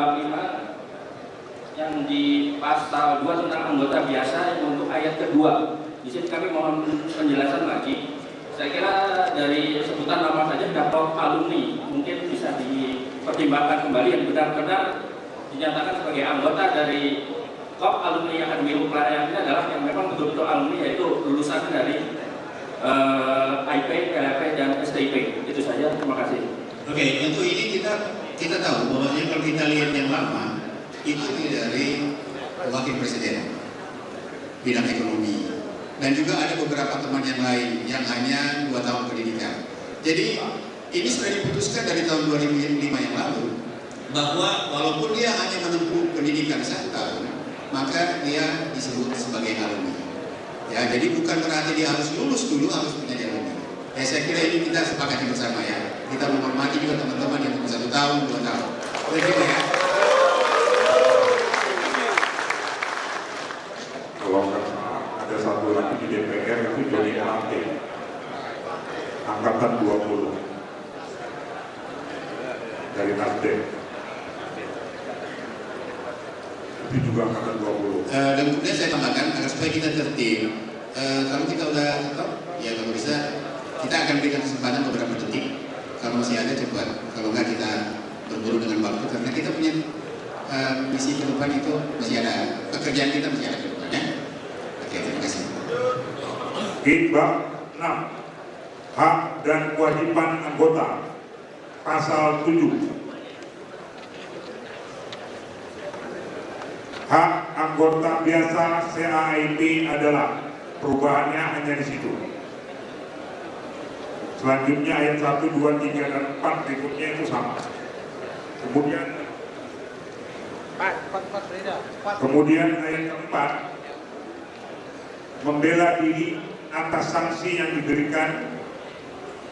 bab 5 yang di pasal 2 tentang anggota biasa yang untuk ayat kedua. Di sini kami mohon penjelasan lagi. Saya kira dari sebutan nama saja sudah Prof alumni, mungkin bisa dipertimbangkan kembali yang benar-benar dinyatakan sebagai anggota dari Kop alumni Akademi Uklara yang ini adalah yang memang betul-betul alumni, yaitu lulusan dari IP, LP, dan STIP. Itu saja, terima kasih. Oke, untuk ini kita tahu bahwa kalau kita lihat yang lama itu dari wakil presiden bidang ekonomi, dan juga ada beberapa teman yang lain yang hanya 2 tahun pendidikan. Jadi ini sudah diputuskan dari tahun 2005 yang lalu bahwa walaupun dia hanya menempuh pendidikan 1 tahun, maka dia disebut sebagai alumni. Ya, jadi bukan berarti dia harus lulus dulu harus menjadi alumni. Ya, saya kira ini kita sepakati bersama ya. Kita menghormati juga teman-teman yang 1 tahun, 2 tahun. Begitu ya. Kalau ada satu lagi di DPR itu Joni LAT, angkatan 20 dari Nasdem. Itu juga angkatan 20. Dan kemudian saya tambahkan agar supaya kita tertib, kalau kita udah stop, ya kalau bisa kita akan berikan kesempatan beberapa detik. Kalau masih ada cepat, kalau enggak kita berburu dengan waktu karena kita punya misi ke depan itu masih ada, pekerjaan kita masih ada ke depan ya. Oke, terima kasih. Bab 6, hak dan kewajiban anggota, pasal 7. Hak anggota biasa CAIP adalah perubahannya hanya di situ. Selanjutnya ayat 1, 2, 3, dan 4 berikutnya itu sama. Kemudian ayat keempat, membela diri atas sanksi yang diberikan.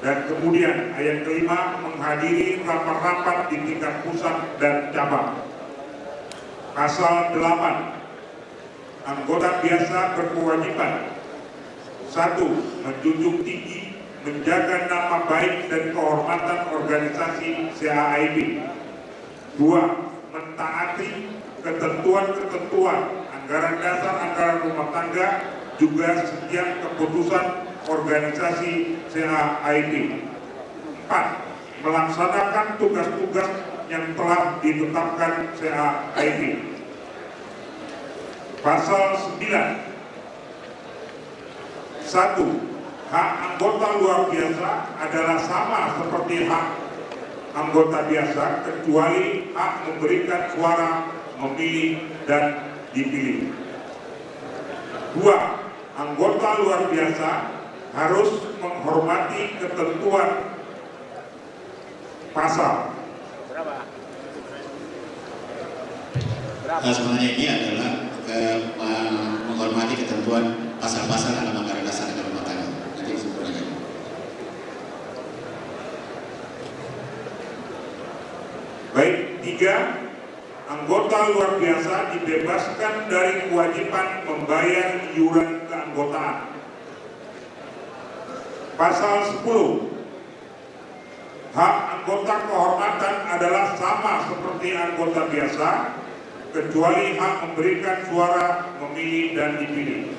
Dan kemudian ayat kelima, menghadiri rapat-rapat di tingkat pusat dan cabang. Pasal 8, anggota biasa berkewajiban 1. Menjunjung tinggi, menjaga nama baik dan kehormatan organisasi CAIP. 2. Mentaati ketentuan-ketentuan anggaran dasar, anggaran rumah tangga, juga setiap keputusan organisasi CAIP. 4. Melaksanakan tugas-tugas yang telah ditetapkan CAIP. Pasal 9. 1. Hak anggota luar biasa adalah sama seperti hak anggota biasa, kecuali hak memberikan suara, memilih, dan dipilih. 2. Anggota luar biasa harus menghormati ketentuan pasal. Sebenarnya ini adalah menghormati ketentuan pasal-pasal dalam anggaran dasar dan rumah tangga. Nanti sebenarnya. Baik, 3. Anggota luar biasa dibebaskan dari kewajiban membayar iuran keanggotaan. Pasal 10. Hak anggota kehormatan adalah sama seperti anggota biasa, kecuali hak memberikan suara, memilih, dan dipilih.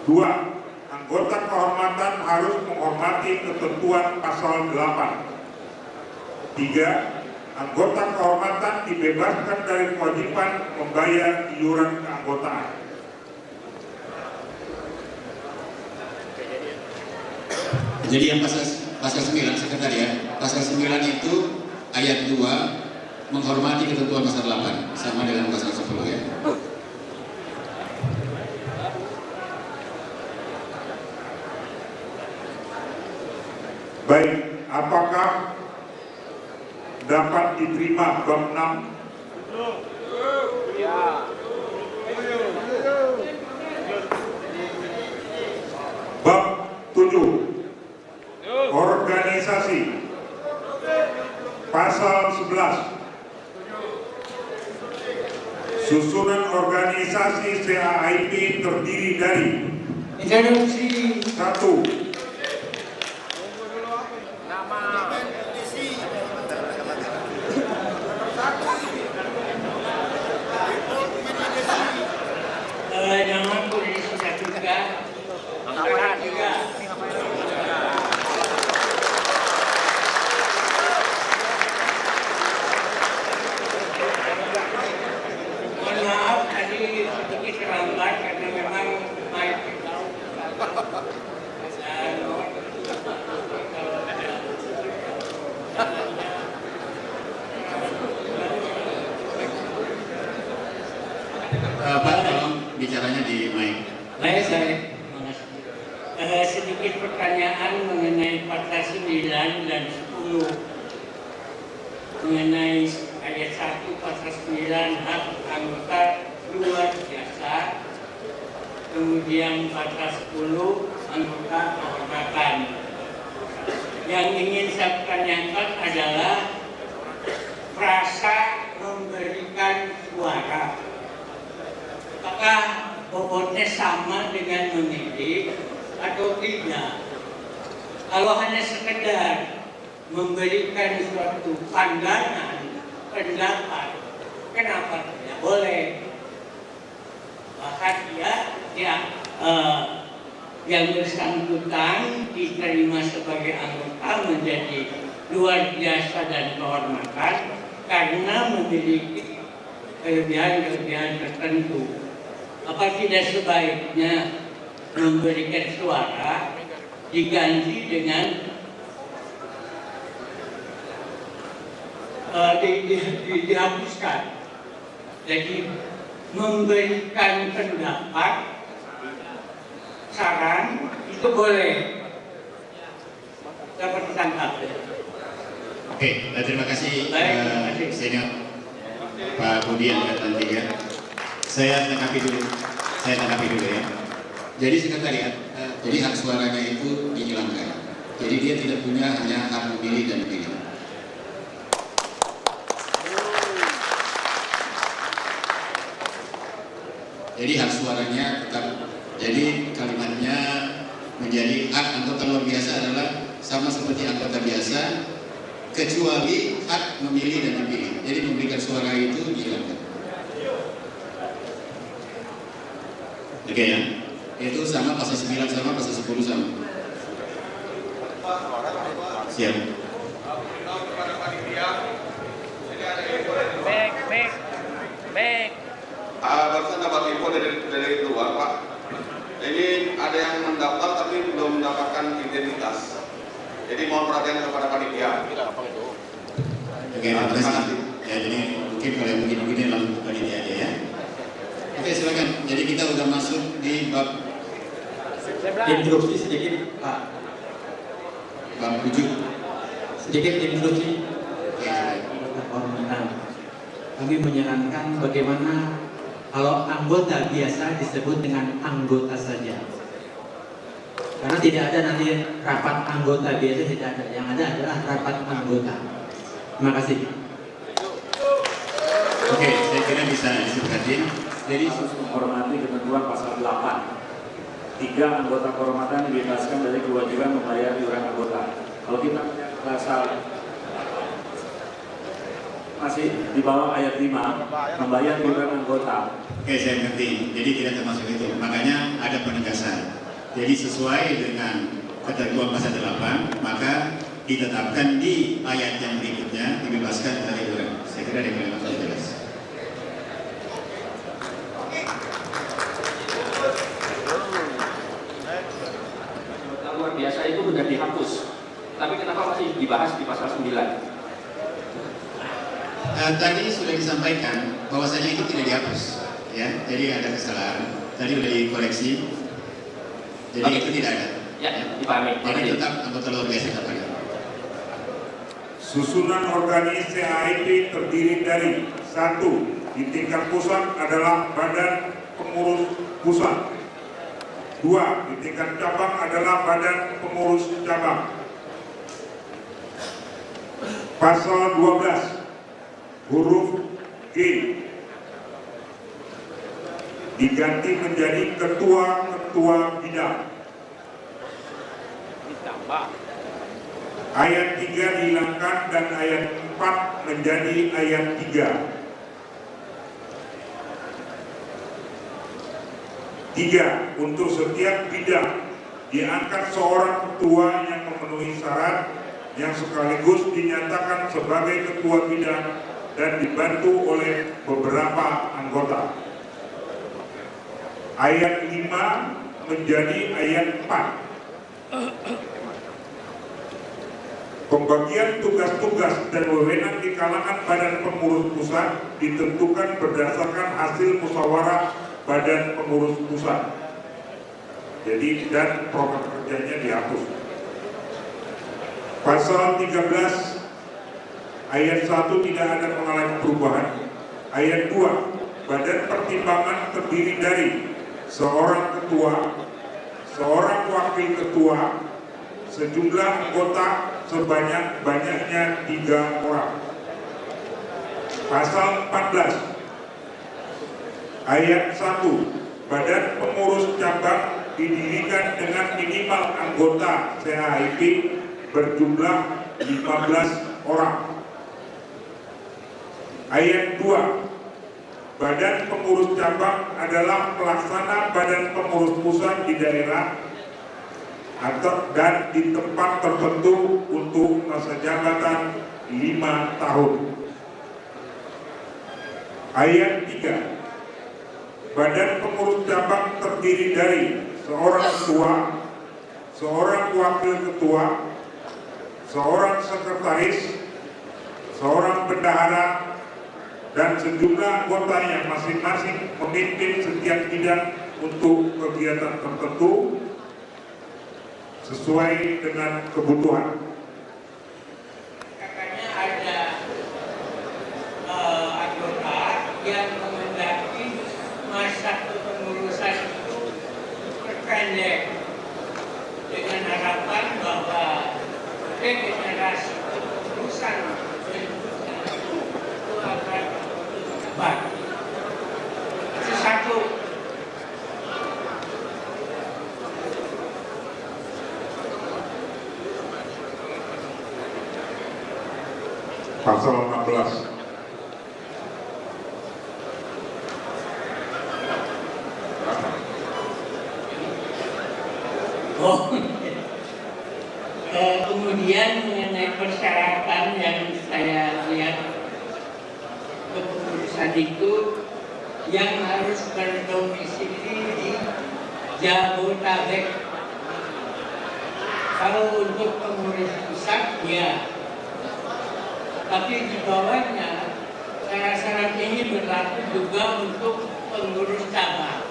2. Anggota kehormatan harus menghormati ketentuan pasal 8. 3. Anggota kehormatan dibebaskan dari kewajiban membayar iuran keanggotaan. Jadi yang pasal 9 sekretaris ya, pasal 9 itu ayat 2 menghormati ketentuan pasal 8 sama dengan pasal 10 ya. Baik, apakah dapat diterima bab 6? Ya. Bab 7. Organisasi. Pasal 11. Susunan organisasi CAIP terdiri dari 1. bicaranya di mic. Baik. Sedikit pertanyaan mengenai pasal 9 dan 10 mengenai ayat 1 pasal 9 hak anggota luar biasa, kemudian pasal 10 anggota kehormatan. Yang ingin saya tanyakan adalah frasa memberikan suara. Apakah bobotnya sama dengan memilih atau tidak? Kalau hanya sekedar memberikan suatu pandangan, pendapat, kenapa tidak boleh? Bahkan yang bersangkutan diterima sebagai anggota menjadi luar biasa dan kehormatan karena memiliki kelebihan-kelebihan tertentu. Apa tidak sebaiknya memberikan suara diganti dengan dihapuskan? Jadi memberikan pendapat, saran itu boleh. Dapat ditangkap. Oke, terima kasih senior Pak Budi Angkatan 3. Saya tanggapi dulu ya. Jadi sekretariat, jadi hak suaranya itu dihilangkan. Jadi dia tidak punya hanya hak memilih dan pilih. Jadi hak suaranya tetap. Jadi kalimatnya menjadi hak anggota luar biasa adalah sama seperti anggota biasa, kecuali hak memilih dan dipilih. Jadi memberikan suara itu dihilangkan. Oke ya, itu sama pasal 9 sama pasal 10 sama. Siap. Baik. Barusan dapat info dari luar, Pak. Ini ada yang mendaftar tapi belum mendapatkan identitas. Jadi mohon perhatian kepada panitia. Oke, terima kasih. Ya, jadi mungkin kalau yang begini-begini langsung ke panitia aja ya. Oke, silakan. Jadi kita udah masuk di bab instruksi sedikit, Pak. bab 7. Sedikit instruksi. Oke, silakan. Kehormatan. Kami menyarankan bagaimana kalau anggota biasa disebut dengan anggota saja. Karena tidak ada nanti rapat anggota biasa, tidak ada. Yang ada adalah rapat anggota. Terima kasih. Oke, saya kira bisa disebutkan. Jadi menghormati ketentuan pasal 8. 3 anggota kehormatan dibebaskan dari kewajiban membayar iuran anggota. Kalau kita pasal masih di bawah ayat 5, membayar iuran anggota. oke, saya mengerti. Jadi tidak termasuk itu. Makanya ada penegasan. Jadi sesuai dengan ketentuan pasal 8, maka ditetapkan di ayat yang berikutnya dibebaskan dari iuran. Saya kira dengan itu jelas. Luar biasa itu sudah dihapus, tapi kenapa masih dibahas di pasal 9? Tadi sudah disampaikan bahwasanya itu tidak dihapus, ya. Jadi ada kesalahan. Tadi sudah dikoreksi. Jadi Oke. itu tidak ada. Ya, dipahami. Jadi tetap anggota luar biasa tetap ada. Susunan organisasi CAIP terdiri dari 1. Di tingkat pusat adalah Badan Pengurus Pusat. 2. Di tingkat cabang adalah Badan Pengurus Cabang. Pasal 12 huruf G diganti menjadi ketua-ketua bidang. Ayat 3 dihilangkan dan ayat 4 menjadi ayat 3. 3. Untuk setiap bidang diangkat seorang ketua yang memenuhi syarat yang sekaligus dinyatakan sebagai ketua bidang dan dibantu oleh beberapa anggota. Ayat 5 menjadi ayat 4. Pembagian tugas-tugas dan wewenang di kalangan Badan Pengurus Pusat ditentukan berdasarkan hasil musyawarah badan pengurus pusat. Jadi dan program kerjanya dihapus. Pasal 13 ayat 1 tidak ada mengalami perubahan. Ayat 2, badan pertimbangan terdiri dari seorang ketua, seorang wakil ketua, sejumlah anggota sebanyak-banyaknya 3 orang. Pasal 14 ayat 1, badan pengurus cabang didirikan dengan minimal anggota CHIP berjumlah 15 orang. Ayat 2, badan pengurus cabang adalah pelaksana badan pengurus pusat di daerah atau dan di tempat tertentu untuk masa jabatan 5 tahun. Ayat 3, badan pengurus cabang terdiri dari seorang ketua, seorang wakil ketua, seorang sekretaris, seorang bendahara, dan sejumlah anggotanya masing-masing memimpin setiap bidang untuk kegiatan tertentu sesuai dengan kebutuhan. Katanya ada anggota yang menghendaki masa kepengurusan itu berpendek dengan harapan bahwa regenerasi kepengurusan itu akan cepat. Itu satu. Pasal 16. Kemudian mengenai persyaratan yang saya lihat kepengurusan itu yang harus berdomisili di Jabodetabek. Kalau untuk pengurus pusat ya, tapi di bawahnya syarat-syarat ini berlaku juga untuk pengurus cabang.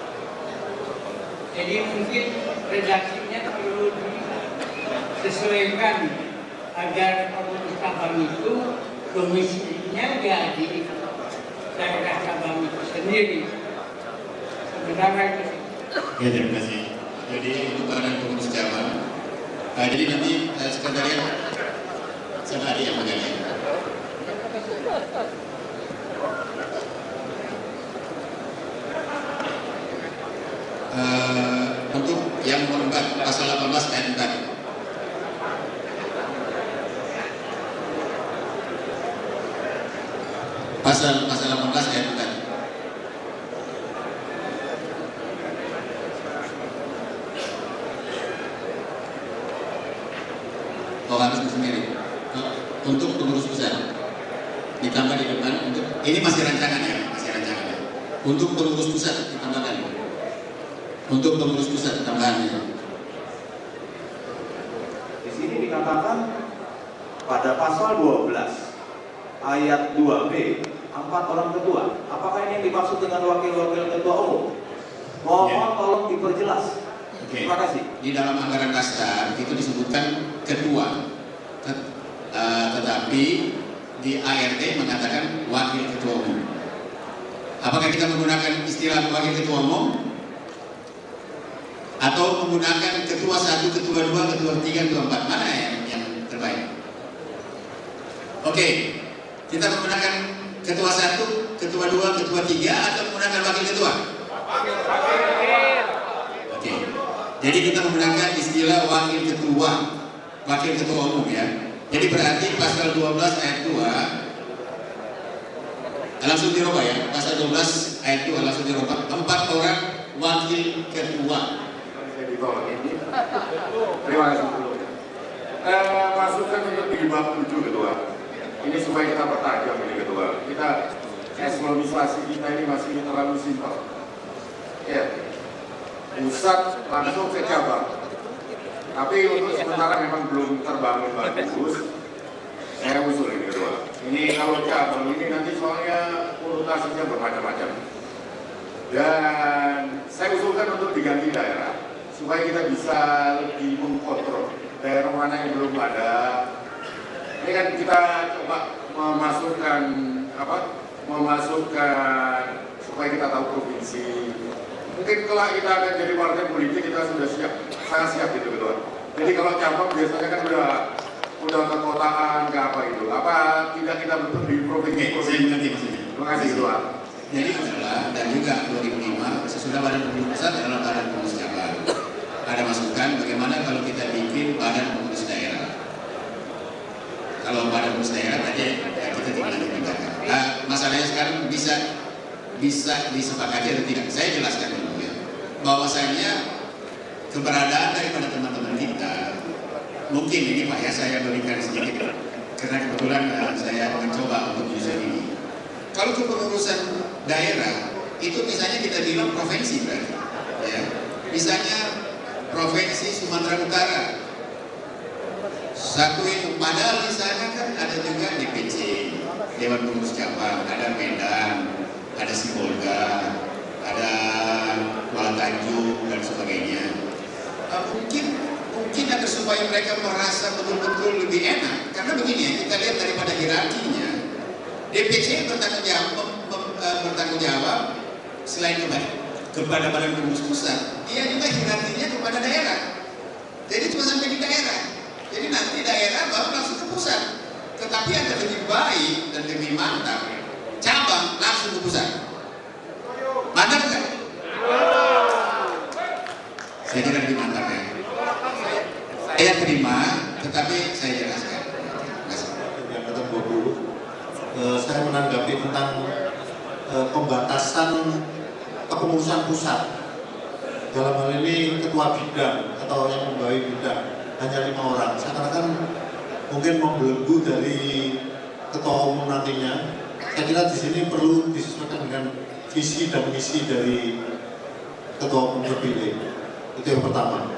Jadi mungkin redaksinya perlu disesuaikan agar pengurus cabang itu domisilinya ya di daerah cabang itu sendiri. Sementara itu. Ya, terima kasih. Jadi itu badan pengurus cabang. Jadi nanti sekretariat sehari yang mengenai. Untuk yang nomor 4, pasal 18 ayat 4. Pasal 18 ayat 4. Oh, harus sendiri. Untuk pengurus pusat ditambah di depan untuk ini masih rancangan ya, Untuk pengurus pusat ditambahkan. Untuk pengurus pusat tambahannya. Di sini dikatakan pada pasal 12 ayat 2B 4 orang ketua. Apakah ini yang dimaksud dengan wakil-wakil ketua umum? Mohon tolong diperjelas. Terima kasih. Di dalam anggaran dasar itu disebutkan ketua, tetapi di ART mengatakan wakil ketua umum. Apakah kita menggunakan istilah wakil ketua umum atau menggunakan ketua 1, ketua 2, ketua 3, ketua 4? Mana yang terbaik? Oke, kita menggunakan ketua 1, ketua 2, ketua 3 atau menggunakan wakil ketua? Oke. Jadi kita menggunakan istilah wakil ketua umum ya. Jadi berarti pasal 12 ayat 2 langsung dirubah ya. Pasal 12 ayat 2 langsung dirubah. 4 orang wakil ketua. Terima kasih. Masukan untuk di bab 7 ketua. Ini supaya kita pertajam ini ketua. Kita eslonisasi kita ini masih terlalu simpel. Ya. Pusat langsung ke cabang. Tapi untuk sementara memang belum terbangun bagus. Saya usul ini kedua. Ini kalau cabang ini nanti soalnya urutasinya bermacam-macam. Dan saya usulkan untuk diganti daerah supaya kita bisa lebih mengkontrol daerah mana yang belum ada. Ini kan kita coba memasukkan supaya kita tahu provinsi. Mungkin kelak kita akan jadi partai politik, kita sudah siap, sangat siap gitu kan. Jadi kalau cabang biasanya kan udah kekotaan ke apa itu. Apa tidak kita bentuk di provinsi? Saya mengerti maksudnya. Terima kasih Tuhan. Jadi masalah dan juga 2005 sesudah Badan Pengurus Pusat adalah Badan Pengurus Cabang. Ada masukan bagaimana kalau kita bikin Badan Pengurus Daerah. Kalau Badan Pengurus Daerah tadi ya kita tinggal dipindahkan. Nah, masalahnya sekarang bisa disepakati atau tidak? Saya jelaskan dulu ya. Bahwasanya keberadaan daripada teman-teman kita, mungkin ini Pak ya saya berikan sedikit karena kebetulan saya mencoba untuk user ini. Kalau kepengurusan daerah itu misalnya kita bilang provinsi berarti, ya. Misalnya provinsi Sumatera Utara. Satu itu padahal di sana kan ada juga DPC, Dewan Pengurus Cabang, ada Medan, ada Sibolga, ada Kuala Tanjung dan sebagainya. Mungkin agar supaya mereka merasa betul-betul lebih enak, karena begini ya, kita lihat daripada hierarkinya, DPC bertanggung jawab selain kepada Badan Pengurus Pusat, dia juga hierarkinya kepada daerah. Jadi cuma sampai di daerah. Jadi nanti daerah baru langsung ke pusat. Tetapi ada lebih baik dan lebih mantap, cabang langsung ke pusat. Mantap kan? Saya kira lebih mantap ya. Saya terima, tetapi saya jelaskan. Yang kata 20, saya menanggapi tentang pembatasan kepengurusan pusat. Dalam hal ini ketua bidang atau yang membawahi bidang hanya 5 orang. Seakan-akan mungkin membelenggu dari ketua umum nantinya. Saya kira di sini perlu disesuaikan dengan visi dan misi dari ketua umum terpilih. Itu yang pertama.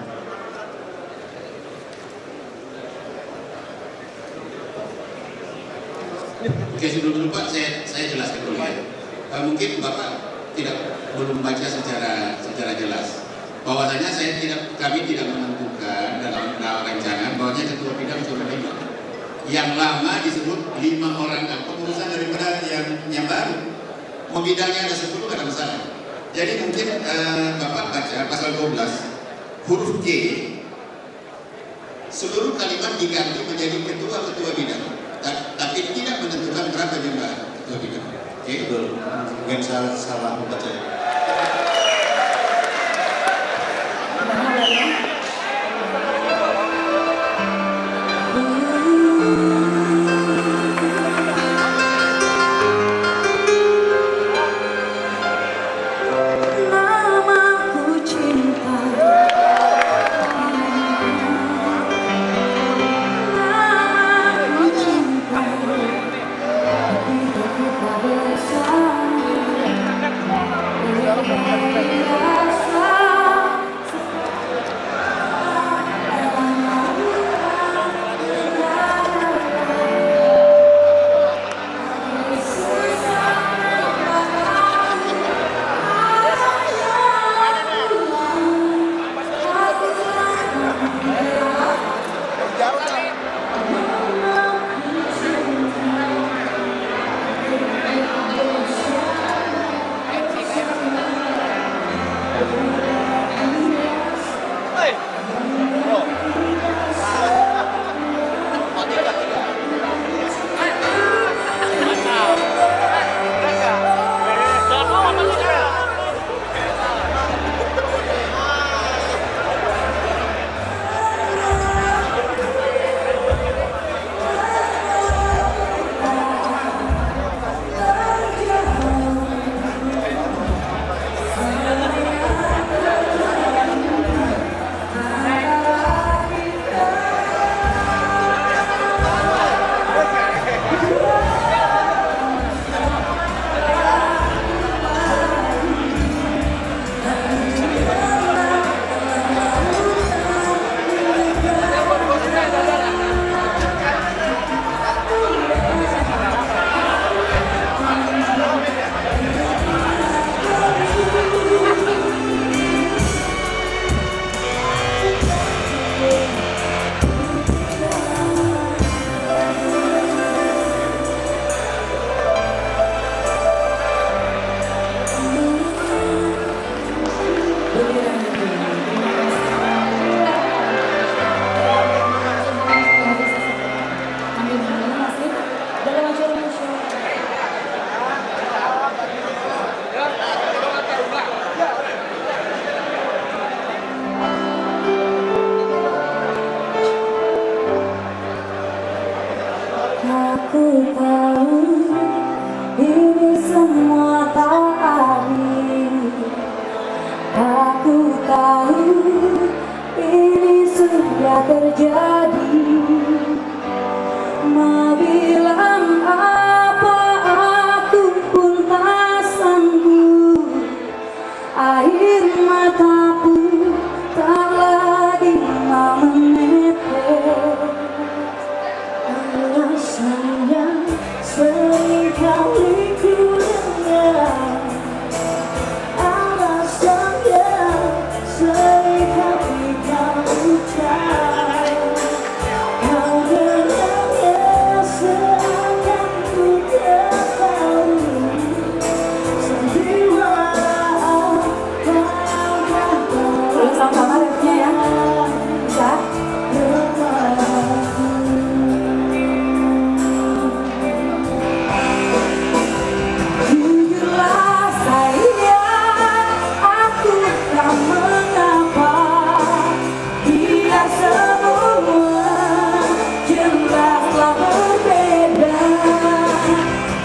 Oke, sebelum lupa saya jelaskan dulu ya. Mungkin Bapak belum baca secara jelas. Bahwasanya kami tidak menentukan dalam rencana bahwasanya ketua bidang cuma 5. Yang lama disebut 5 orang pengurusan daripada yang baru. Mau bidangnya ada 10 tidak ada masalah. Jadi mungkin Bapak baca pasal 12 huruf G, seluruh kalimat diganti menjadi ketua bidang, tapi tidak menentukan berapa jumlah ketua bidang. Oke? Betul. Mungkin saya salah membaca. Terima kasih. Aku tahu ini semua tak adil. Aku tahu ini sudah terjadi. Mau bilang apa aku pun tak sanggup. Air mataku tak lagi mau menetes. Alasannya seringkali ku dengar. Alasannya seringkali kau ucap. Kau dengarnya seakan ku ketahui. Sejiwa apa yang kau sama-sama refnya ya. Bisa? Jujurlah sayang, aku tak mengapa. Biar semua jelaslah berbeda.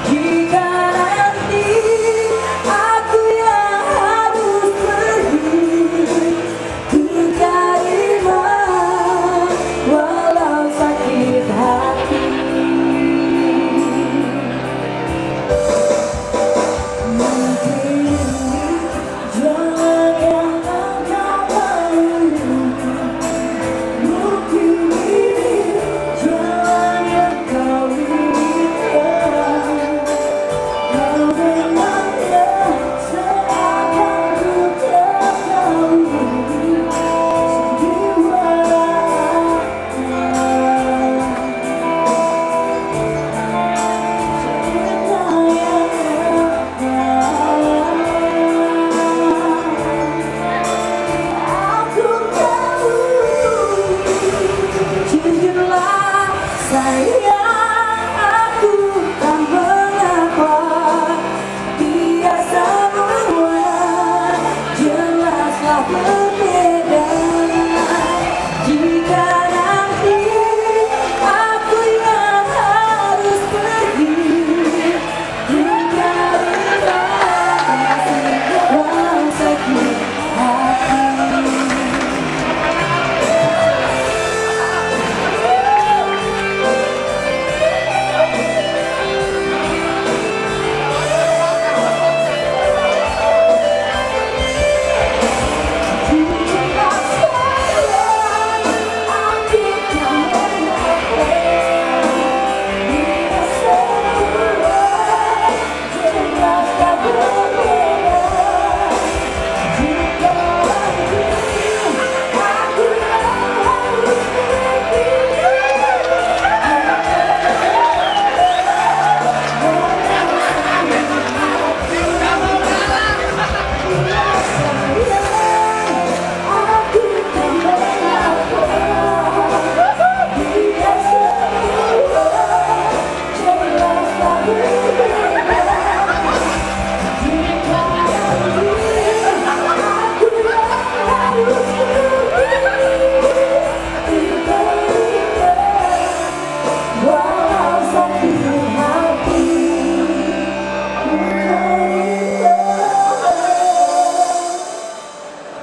Jika nanti aku yang harus pergi, ku terima walau sakit hati. Mungkin jalan yang engkau lalui, mungkin jalan yang kau inginkan. Kau dengarnya seakan ku ketahui. Sejiwa aku tahu. Jujurlah sayang, aku tak mengapa. Biar semua jelaslah berbeda. Jika nanti aku yang harus pergi, ku terima walau sakit hati.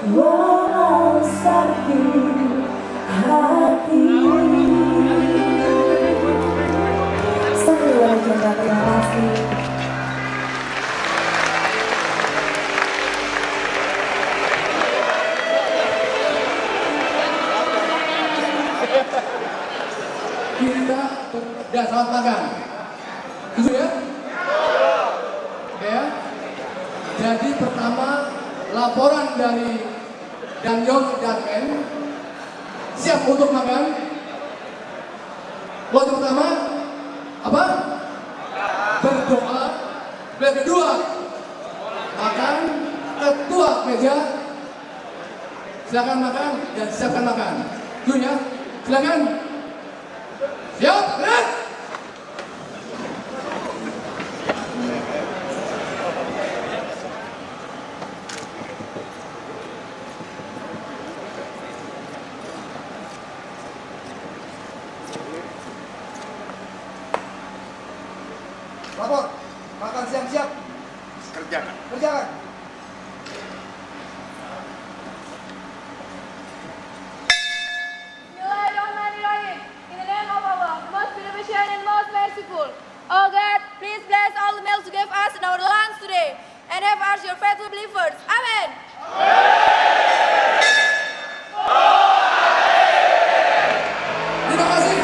Walau sakit hati, walau sakit hati. Terima kasih. Kita sudah selamat makan. Itu ya? Ya. Jadi pertama laporan dari Danyon dan Men siap untuk makan. Waktu pertama apa? Berdoa. Yang kedua makan. Ketua meja silakan makan dan siapkan makan. Itu ya. Silakan. Siap, red. Lapor. Makan siang siap. Kerjakan. Kerjakan. Bismillahirrahmanirrahim. In the name of Allah, the most beneficent and most merciful. Oh God, please bless all the meals you gave us in our lands today, and have us your faithful believers. Amen. Terima kasih.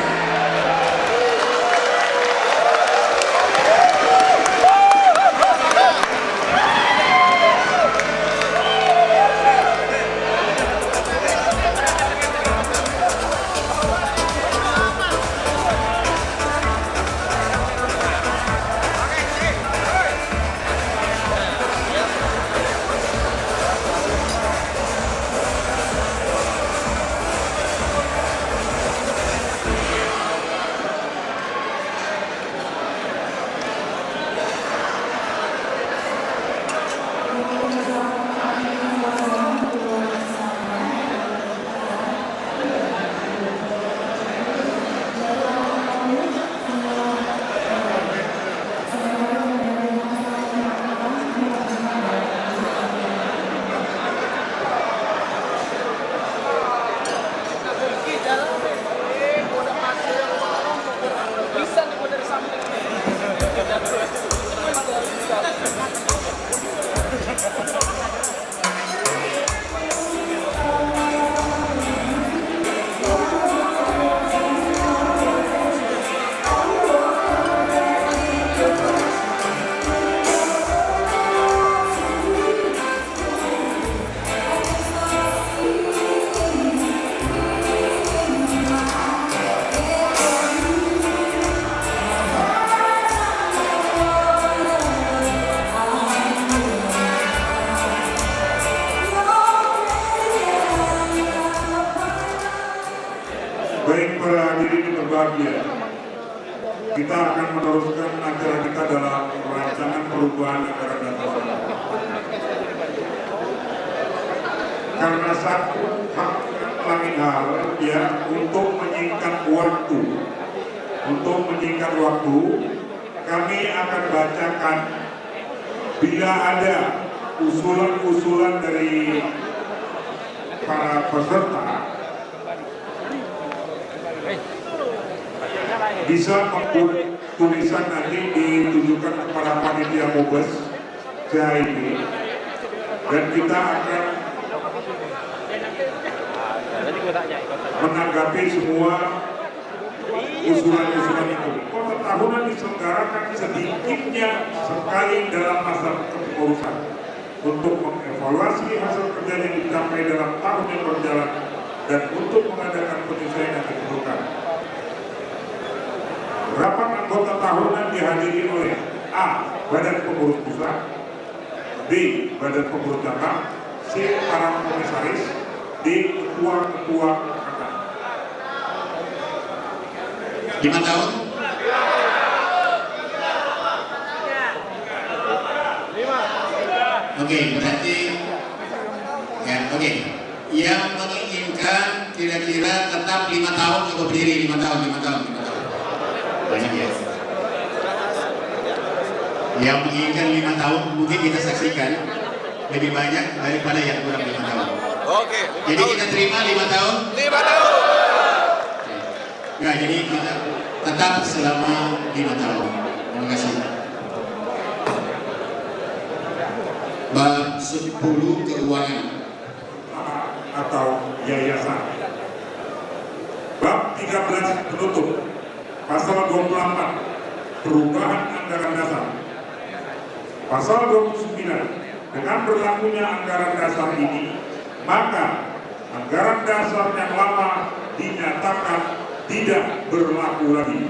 Baik para hadirin berbahagia, kita akan meneruskan acara kita dalam rancangan perubahan anggaran dasar. Karena satu lain hal ya, untuk menyingkat waktu, kami akan bacakan bila ada usulan-usulan dari para peserta, bisa membuat tulisan nanti ditujukan kepada panitia Mubes CHID, dan kita akan menanggapi semua usulan-usulan itu. Kota tahunan diselenggarakan sedikitnya sekali dalam masa kepengurusan untuk mengevaluasi hasil kerja yang dicapai dalam tahun yang berjalan dan untuk mengadakan penyesuaian yang diperlukan. Rapat anggota tahunan dihadiri oleh A. Badan Pengurus Pusat, B. Badan Pengurus Cabang, C. Para komisaris, D. Ketua-ketua angkatan. 5 tahun? Oke, berarti ya, oke. Yang menginginkan kira-kira tetap 5 tahun cukup berdiri 5 tahun. Banyak ya. Yang menginginkan 5 tahun mungkin kita saksikan lebih banyak daripada yang kurang 5 tahun. Oke. Jadi kita terima 5 tahun. 5 tahun. Nah, jadi kita tetap selama 5 tahun. Terima kasih. Bab 10 keuangan atau yayasan. Bab 13 penutup. Pasal 24 perubahan anggaran dasar. Pasal 29 dengan berlakunya anggaran dasar ini, maka anggaran dasar yang lama dinyatakan tidak berlaku lagi.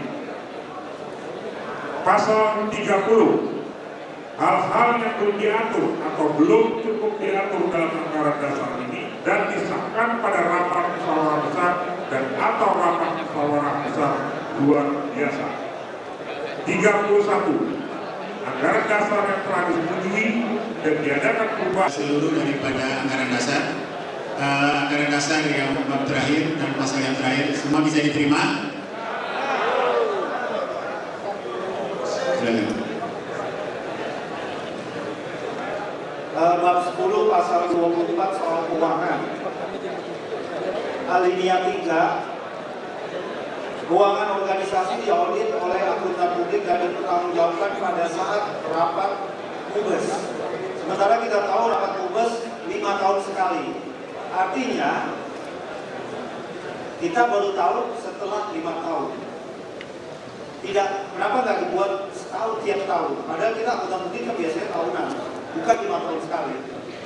Pasal 30 hal-hal yang belum diatur atau belum cukup diatur dalam anggaran dasar ini dan disahkan pada rapat musyawarah besar dan atau rapat musyawarah besar luar biasa. 31 anggaran dasar yang telah disetujui dan diadakan perubahan seluruh daripada anggaran dasar yang bab terakhir dan pasal yang terakhir semua bisa diterima. Silakan. pasal 24 soal keuangan. Alinea 3, keuangan organisasi diaudit oleh akuntan publik dan dipertanggungjawabkan pada saat rapat Mubes. Sementara kita tahu rapat Mubes 5 tahun sekali. Artinya kita baru tahu setelah 5 tahun. Tidak, kenapa nggak dibuat setahun tiap tahun? Padahal kita akuntan publik kan biasanya tahunan, bukan 5 tahun sekali.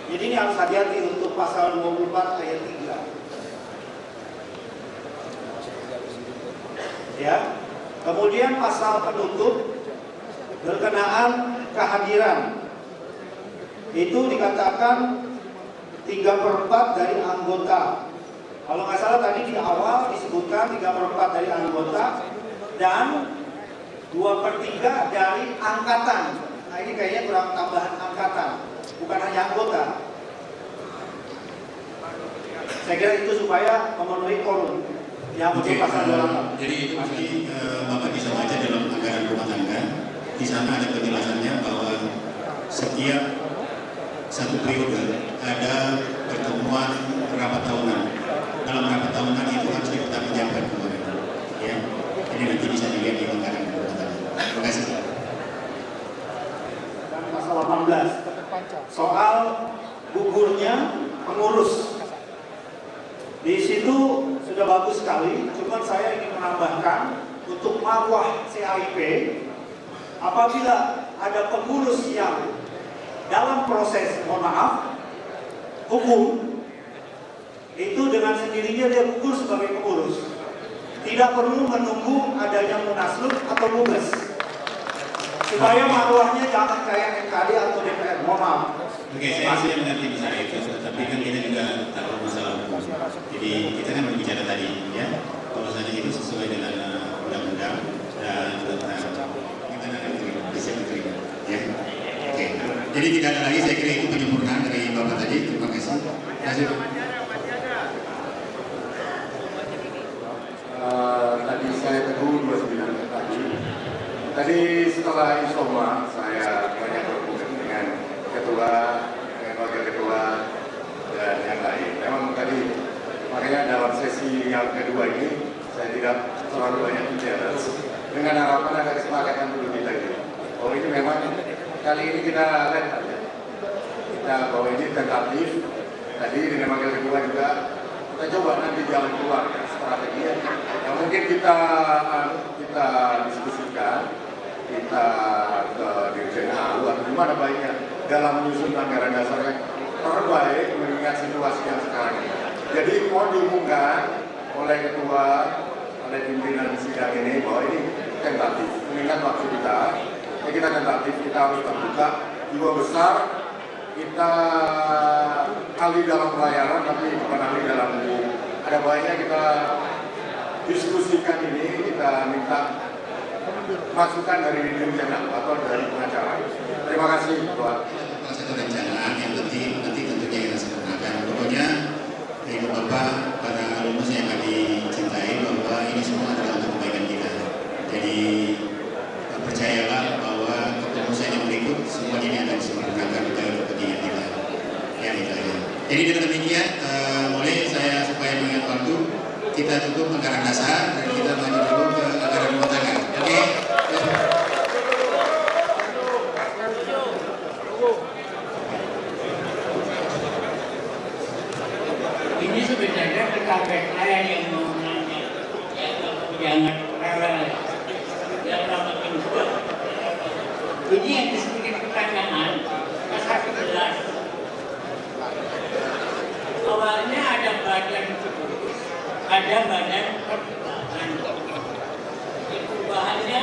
Jadi ini harus hati-hati untuk pasal 24 ayat 3. Ya. Kemudian pasal penutup berkenaan kehadiran. Itu dikatakan 3/4 dari anggota. Kalau nggak salah tadi di awal disebutkan 3/4 dari anggota dan 2/3 dari angkatan. Nah ini kayaknya kurang tambahan angkatan, bukan hanya anggota. Saya kira itu supaya memenuhi quorum yang untuk pasal 28. Jadi itu pasti Bapak bisa baca dalam anggaran rumah tangga. Di sana ada penjelasannya bahwa setiap satu periode ada pertemuan rapat tahunan. Dalam rapat tahunan itu harus dipertanggungjawabkan kemarin. Ya, jadi nanti bisa dilihat di anggaran rumah tangga. Terima kasih. Dan pasal 18 soal gugurnya pengurus. Di situ sudah bagus sekali, cuman saya ingin menambahkan untuk marwah CAIP, apabila ada pengurus yang dalam proses, mohon maaf, hukum, itu dengan sendirinya dia gugur sebagai pengurus. Tidak perlu menunggu adanya munaslup atau mubes, supaya marwahnya jangan kayak MKD atau DPR, mohon maaf. Oke, saya mengerti misalnya itu, tapi kan kita juga tahu masalah hukum. Jadi kita kan berbicara tadi, ya, kalau saja itu sesuai dengan undang-undang dan gimana bisa diterima, ya. Oke, jadi tidak ada lagi. Saya kira itu penyempurnaan dari Bapak tadi. Terima kasih. Tadi saya teguh 29 tadi. Tadi setelah insomma saya banyak berhubungan dengan ketua, dengan wakil ketua dan yang lain. Memang tadi makanya dalam sesi yang kedua ini saya tidak terlalu banyak bicara dengan harapan ada kesepakatan dulu kita ini. Oh ini memang kali ini kita lihat aja. Kita bahwa ini tentatif. Tadi dengan wakil ketua juga kita coba nanti jalan keluar ya, strategi yang mungkin kita diskusikan, kita ke Dirjen AU atau gimana baiknya dalam menyusun anggaran dasar yang terbaik mengingat situasi yang sekarang ini. Jadi mohon diumumkan oleh ketua, oleh pimpinan sidang ini bahwa ini tentatif. Mengingat waktu kita tentatif, kita harus terbuka, jiwa besar, kita ahli dalam pelayanan tapi bukan ahli dalam hukum. Ada baiknya kita diskusikan ini, kita minta masukan dari Dirjen atau dari pengacara. Terima kasih buat satu rencana yang nanti tentunya kita sempurnakan. Pokoknya Ibu Bapak, para alumnus yang kami cintai, bahwa ini semua adalah untuk kebaikan kita. Jadi percayalah bahwa kepengurusan yang berikut semua ini akan disempurnakan untuk kepentingan kita. Ya, itu aja. Jadi dengan demikian, mulai saya supaya mengingat waktu, kita tutup anggaran dasar dan kita maju dulu ke anggaran rumah tangga. Oke? Ini sebenarnya rekan-rekan saya yang mau nanya, jangan rewel, jangan makin kuat. Ini yang sedikit pertanyaan, pasal 11. Awalnya ada badan pengurus, ada badan perubahan. Di perubahannya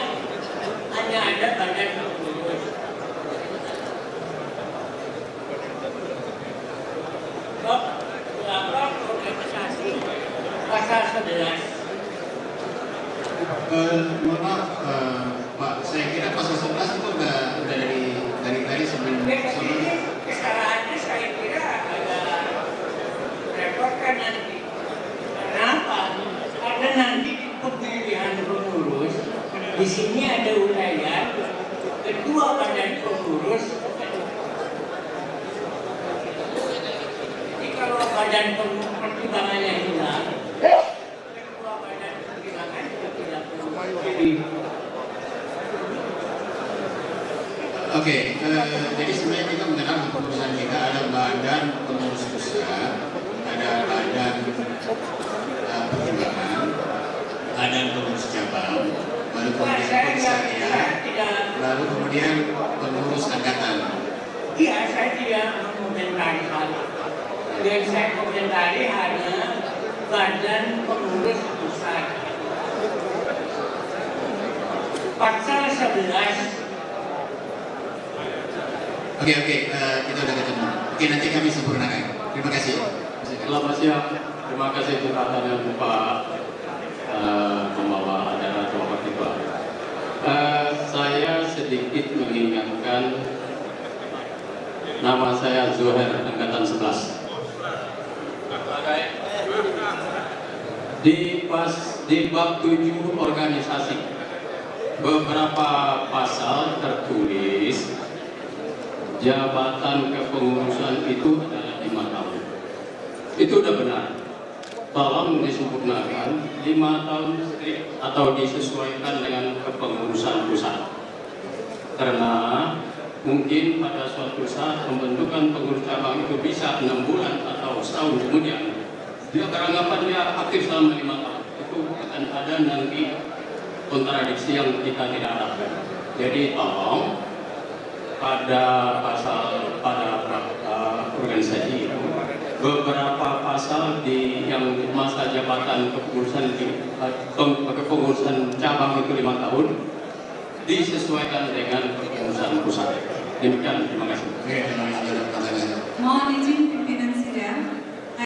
hanya ada badan pengurus. Berapa organisasi pasal 11? Mohon maaf, Pak, saya kira pasal 11 itu udah dari tadi sebelum Kesalahannya saya kira agak repot kan nanti. Kenapa? Karena nanti pemilihan pengurus di sini ada uraian ketua badan pengurus badan pertimbangannya hilang, ketua badan pertimbangan juga tidak perlu. Oke, jadi sebenarnya kita mengenal kepengurusan kita ada badan pengurus pusat, ada badan pertimbangan, ada pengurus cabang, baru kemudian komisariat, baru kemudian pengurus angkatan. Iya, saya tidak mengomentari hal itu. Yang saya komentari hanya badan pengurus pusat. Pasal 11. Oke, kita udah ketemu. Oke, nanti kami sempurnakan. Terima kasih. Selamat siang. Terima kasih curhatannya Pak pembawa acara Bapak Ketua. Saya sedikit mengingatkan nama saya Zuhair, angkatan 11. Di bab 7 organisasi, beberapa pasal tertulis jabatan kepengurusan itu adalah 5 tahun. Itu udah benar. Tolong disempurnakan 5 tahun atau disesuaikan dengan kepengurusan pusat. Karena mungkin pada suatu saat pembentukan pengurus cabang itu bisa 6 bulan atau setahun kemudian. Dia beranggapan dia aktif selama 5 tahun. Itu akan ada nanti kontradiksi yang kita tidak harapkan. Jadi tolong pada organisasi itu beberapa pasal yang masa jabatan kepengurusan cabang itu 5 tahun disesuaikan dengan kepengurusan pusat. Demikian, terima kasih. Oke, terima kasih. Mohon izin